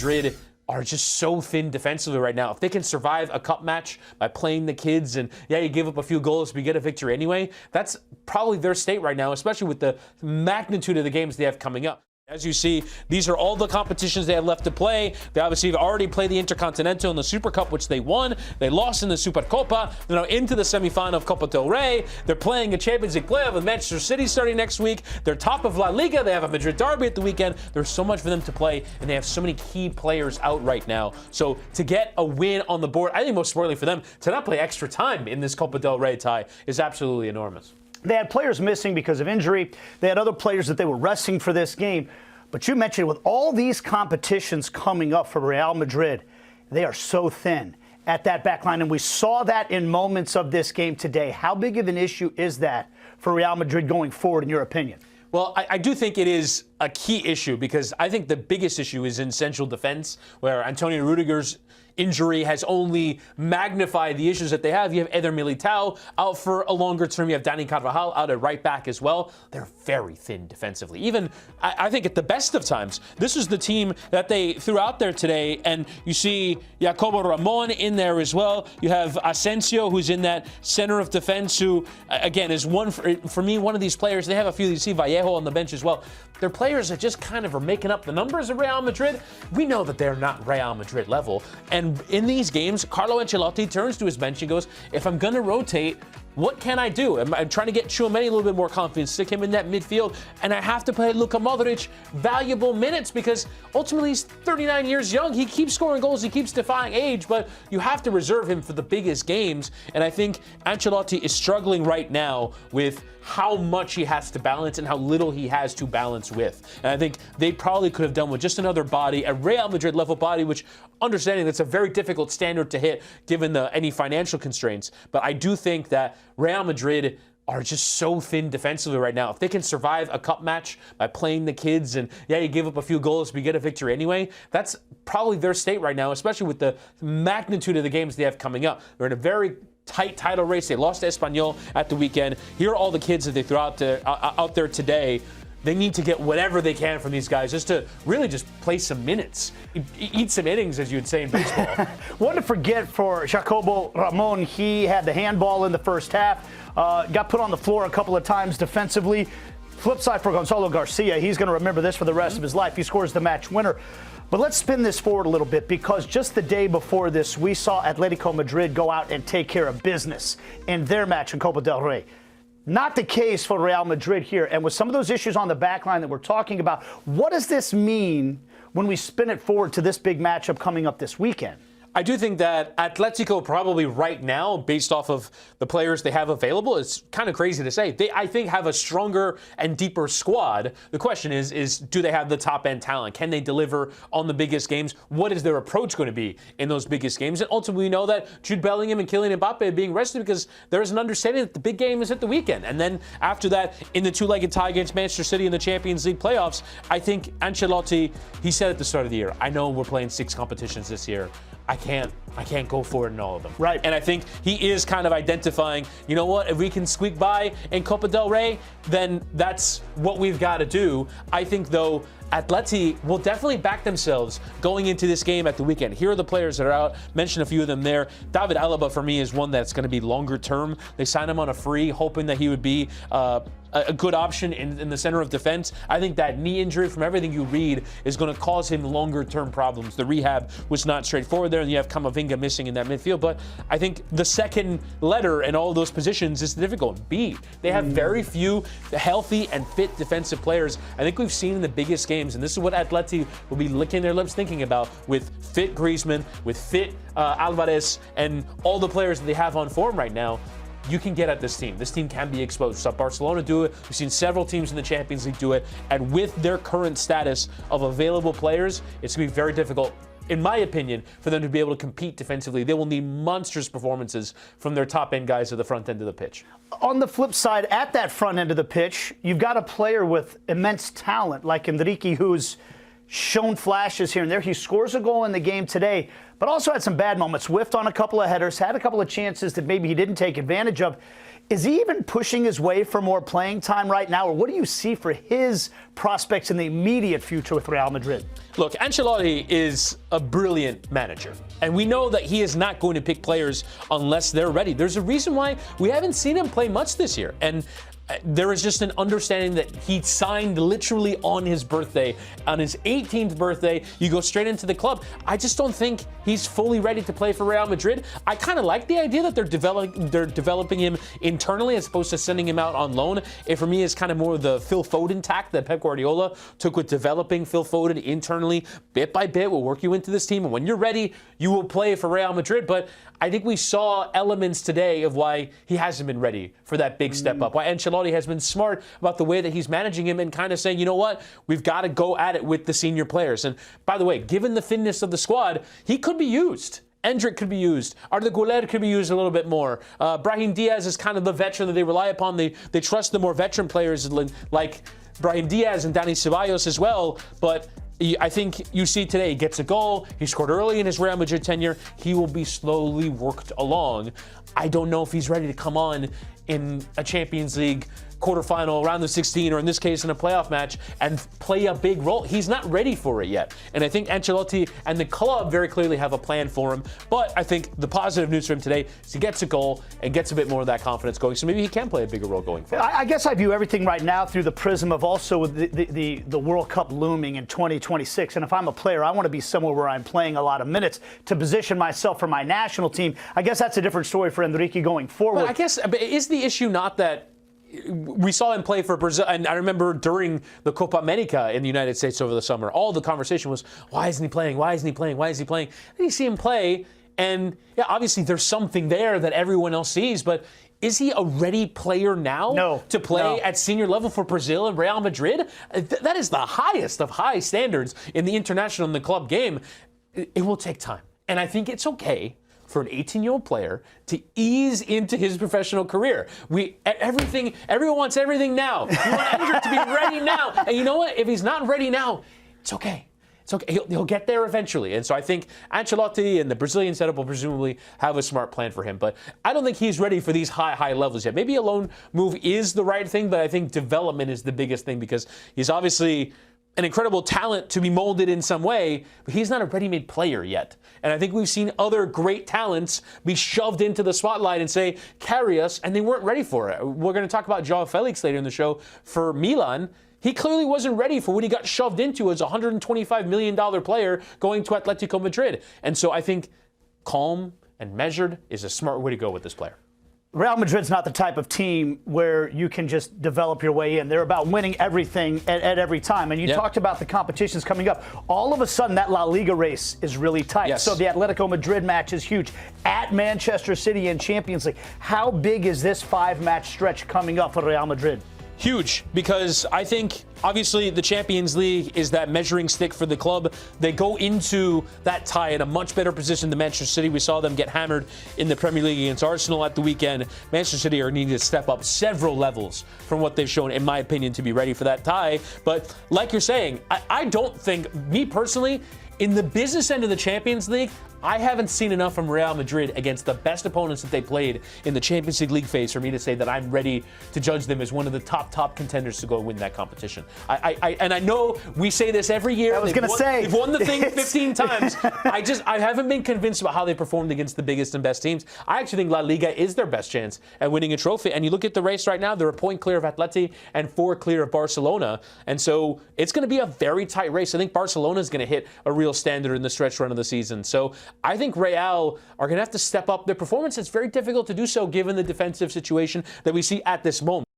Madrid are just so thin defensively right now. If they can survive a cup match by playing the kids and, yeah, you give up a few goals, but you get a victory anyway, that's probably their state right now, especially with the magnitude of the games they have coming up. As you see, these are all the competitions they have left to play. They obviously have already played the Intercontinental and the Super Cup, which they won. They lost in the Super Copa. They're now into the semifinal of Copa del Rey. They're playing a Champions League playoff with Manchester City starting next week. They're top of La Liga. They have a Madrid derby at the weekend. There's so much for them to play, and they have so many key players out right now. So to get a win on the board, I think most importantly for them, to not play extra time in this Copa del Rey tie is absolutely enormous. They had players missing because of injury. They had other players that they were resting for this game. But you mentioned with all these competitions coming up for Real Madrid, they are so thin at that back line. And we saw that in moments of this game today. How big of an issue is that for Real Madrid going forward, in your opinion? Well, I do think it is a key issue because I think the biggest issue is in central defense, where Antonio Rudiger's injury has only magnified the issues that they have. You have Eder Militao out for a longer term. You have Dani Carvajal out at right back as well. They're very thin defensively. Even, I think at the best of times, this is the team that they threw out there today. And you see Jacobo Ramon in there as well. You have Asensio, who's in that center of defense, who, again, is one, for me, one of these players. They have a few. You see Vallejo on the bench as well. They're players that just kind of are making up the numbers of Real Madrid. We know that they're not Real Madrid level. And in these games, Carlo Ancelotti turns to his bench and goes, if I'm going to rotate, what can I do? I'm trying to get Tchouaméni a little bit more confidence, stick him in that midfield, and I have to play Luka Modric valuable minutes because ultimately he's 39 years young. He keeps scoring goals. He keeps defying age, but you have to reserve him for the biggest games. And I think Ancelotti is struggling right now with how much he has to balance and how little he has to balance with. And I think they probably could have done with just another body, a Real Madrid level body, which, understanding that's a very difficult standard to hit given any financial constraints. But I do think that Real Madrid are just so thin defensively right now. If they can survive a cup match by playing the kids and, yeah, you give up a few goals, but you get a victory anyway, that's probably their state right now, especially with the magnitude of the games they have coming up. They're in a very tight title race. They lost to Espanyol at the weekend. Here are all the kids that they threw out there today. They need to get whatever they can from these guys just to really just play some minutes. Eat some innings, as you would say in baseball. One to forget for Jacobo Ramon. He had the handball in the first half. Got put on the floor a couple of times defensively. Flip side for Gonzalo Garcia. He's going to remember this for the rest of his life. He scores the match winner. But let's spin this forward a little bit because just the day before this, we saw Atletico Madrid go out and take care of business in their match in Copa del Rey. Not the case for Real Madrid here. And with some of those issues on the back line that we're talking about, what does this mean when we spin it forward to this big matchup coming up this weekend? I do think that Atletico probably right now, based off of the players they have available, it's kind of crazy to say. They, I think, have a stronger and deeper squad. The question is do they have the top-end talent? Can they deliver on the biggest games? What is their approach going to be in those biggest games? And ultimately, we know that Jude Bellingham and Kylian Mbappe are being rested because there is an understanding that the big game is at the weekend. And then after that, in the two-legged tie against Manchester City in the Champions League playoffs, I think Ancelotti, he said at the start of the year, I know we're playing 6 competitions this year. I can't go for it in all of them. Right. And I think he is kind of identifying, you know what, if we can squeak by in Copa del Rey, then that's what we've got to do. I think, though, Atleti will definitely back themselves going into this game at the weekend. Here are the players that are out. Mention a few of them there. David Alaba, for me, is one that's going to be longer term. They signed him on a free, hoping that he would be a good option in the center of defense. I think that knee injury, from everything you read, is going to cause him longer-term problems. The rehab was not straightforward there, and you have Camavinga missing in that midfield. But I think the second letter in all those positions is the difficult one. B. They have very few healthy and fit defensive players. I think we've seen in the biggest games, and this is what Atleti will be licking their lips thinking about, with fit Griezmann, with fit Alvarez, and all the players that they have on form right now. You can get at this team. This team can be exposed. We saw Barcelona do it. We've seen several teams in the Champions League do it. And with their current status of available players, it's going to be very difficult, in my opinion, for them to be able to compete defensively. They will need monstrous performances from their top-end guys at the front end of the pitch. On the flip side, at that front end of the pitch, you've got a player with immense talent like Enrique, who's shown flashes here and there. He scores a goal in the game today, but also had some bad moments. Whiffed on a couple of headers, had a couple of chances that maybe he didn't take advantage of. Is he even pushing his way for more playing time right now, or what do you see for his prospects in the immediate future with Real Madrid? Look, Ancelotti is a brilliant manager, and we know that he is not going to pick players unless they're ready. There's a reason why we haven't seen him play much this year, and there is just an understanding that he signed literally on his birthday. On his 18th birthday, you go straight into the club. I just don't think he's fully ready to play for Real Madrid. I kind of like the idea that they're developing him internally as opposed to sending him out on loan. It, for me, is kind of more the Phil Foden tack that Pep Guardiola took with developing Phil Foden internally. Bit by bit, we'll work you into this team, and when you're ready, you will play for Real Madrid. But I think we saw elements today of why he hasn't been ready for that big step up, why Ancelotti has been smart about the way that he's managing him and kind of saying, you know what, we've got to go at it with the senior players. And by the way, given the thinness of the squad, he could be used. Endrick could be used. Arda Güler could be used a little bit more. Brahim Diaz is kind of the veteran that they rely upon. They trust the more veteran players like Brahim Diaz and Dani Ceballos as well. But I think you see today, he gets a goal. He scored early in his Real Madrid tenure. He will be slowly worked along. I don't know if he's ready to come on in a Champions League quarterfinal, round of 16, or in this case in a playoff match, and play a big role. He's not ready for it yet. And I think Ancelotti and the club very clearly have a plan for him. But I think the positive news for him today is he gets a goal and gets a bit more of that confidence going. So maybe he can play a bigger role going forward. I guess I view everything right now through the prism of also the World Cup looming in 2026. And if I'm a player, I want to be somewhere where I'm playing a lot of minutes to position myself for my national team. I guess that's a different story for Enrique going forward. But I guess, is the issue not that we saw him play for Brazil, and I remember during the Copa America in the United States over the summer, all the conversation was, why isn't he playing? Why isn't he playing? Why is he playing? And you see him play, and yeah, obviously there's something there that everyone else sees, but is he a ready player now to play at senior level for Brazil and Real Madrid? That is the highest of high standards in the international and the club game. It will take time, and I think it's okay for an 18-year-old player to ease into his professional career. Everyone wants everything now. You want Endrick to be ready now. And you know what? If he's not ready now, it's okay. It's okay. He'll get there eventually. And so I think Ancelotti and the Brazilian setup will presumably have a smart plan for him. But I don't think he's ready for these high levels yet. Maybe a loan move is the right thing, but I think development is the biggest thing because he's obviously an incredible talent to be molded in some way, but he's not a ready-made player yet. And I think we've seen other great talents be shoved into the spotlight and say, carry us, and they weren't ready for it. We're going to talk about João Felix later in the show for Milan. He clearly wasn't ready for what he got shoved into as a $125 million player going to Atletico Madrid. And so I think calm and measured is a smart way to go with this player. Real Madrid's not the type of team where you can just develop your way in. They're about winning everything at every time. And you talked about the competitions coming up. All of a sudden, that La Liga race is really tight. Yes. So the Atletico Madrid match is huge. At Manchester City in Champions League, how big is this 5-match stretch coming up for Real Madrid? Huge, because I think obviously the Champions League is that measuring stick for the club. They go into that tie in a much better position than Manchester City. We saw them get hammered in the Premier League against Arsenal at the weekend. Manchester City are needing to step up several levels from what they've shown, in my opinion, to be ready for that tie. But like you're saying, I don't think, me personally, in the business end of the Champions League, I haven't seen enough from Real Madrid against the best opponents that they played in the Champions League phase for me to say that I'm ready to judge them as one of the top contenders to go win that competition. And I know we say this every year. I was going to say. They've won the thing 15 times. I haven't been convinced about how they performed against the biggest and best teams. I actually think La Liga is their best chance at winning a trophy. And you look at the race right now, they're a point clear of Atleti and 4 clear of Barcelona. And so it's going to be a very tight race. I think Barcelona is going to hit a real standard in the stretch run of the season. So I think Real are going to have to step up their performance. It's very difficult to do so given the defensive situation that we see at this moment.